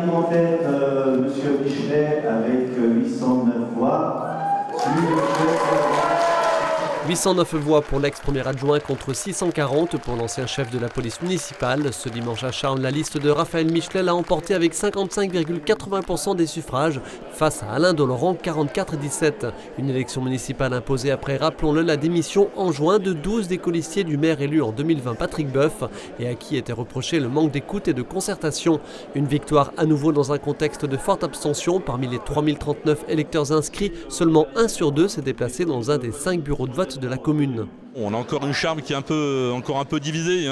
arrive en tête Monsieur Michelet avec 809 voix. Suivi de Michelet, 809 voix pour l'ex-premier adjoint contre 640 pour l'ancien chef de la police municipale. Ce dimanche à Charles, la liste de Raphaël Michelet l'a emporté avec 55,80% des suffrages face à Alain Doloran, 44,17. Une élection municipale imposée après, rappelons-le, la démission en juin de 12 des colistiers du maire élu en 2020 Patrick Boeuf et à qui était reproché le manque d'écoute et de concertation. Une victoire à nouveau dans un contexte de forte abstention. Parmi les 3039 électeurs inscrits, seulement 1 sur 2 s'est déplacé dans un des 5 bureaux de vote de la commune. On a encore une charme qui est encore un peu divisée,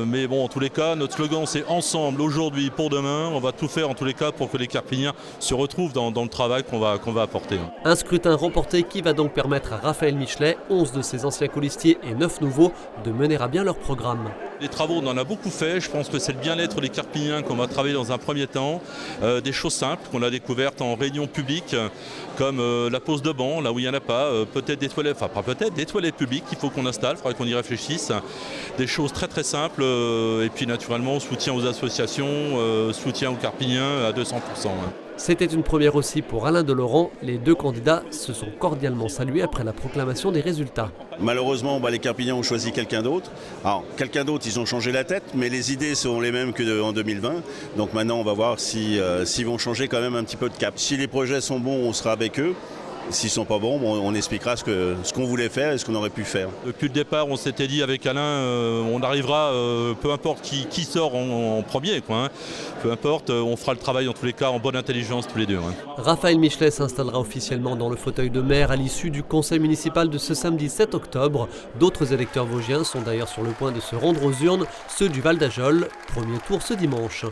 mais bon, en tous les cas, notre slogan c'est ensemble, aujourd'hui, pour demain. On va tout faire en tous les cas pour que les Carpiniens se retrouvent dans le travail qu'on va apporter. Un scrutin remporté qui va donc permettre à Raphaël Michelet, 11 de ses anciens colistiers et 9 nouveaux, de mener à bien leur programme. Les travaux, on en a beaucoup fait. Je pense que c'est le bien-être des Carpiniens qu'on va travailler dans un premier temps. Des choses simples qu'on a découvertes en réunion publique, comme la pose de banc, là où il n'y en a pas. Peut-être des toilettes, enfin pas peut-être, des toilettes publiques qu'il faut qu'on installe. Il faudrait qu'on y réfléchisse. Des choses très très simples. Et puis naturellement, soutien aux associations, soutien aux Carpiniens à 200%. C'était une première aussi pour Alain Doloran. Les deux candidats se sont cordialement salués après la proclamation des résultats. Malheureusement, les Carpiniens ont choisi quelqu'un d'autre. Alors, quelqu'un d'autre, ils ont changé la tête, mais les idées sont les mêmes qu'en 2020. Donc maintenant, on va voir s'ils vont changer quand même un petit peu de cap. Si les projets sont bons, on sera avec eux. S'ils ne sont pas bons, on expliquera ce qu'on voulait faire et ce qu'on aurait pu faire. Depuis le départ, on s'était dit avec Alain, on arrivera, peu importe qui sort en premier, peu importe, on fera le travail en tous les cas en bonne intelligence tous les deux. Raphaël Michelet s'installera officiellement dans le fauteuil de maire à l'issue du conseil municipal de ce samedi 7 octobre. D'autres électeurs vosgiens sont d'ailleurs sur le point de se rendre aux urnes, ceux du Val d'Ajol. Premier tour ce dimanche.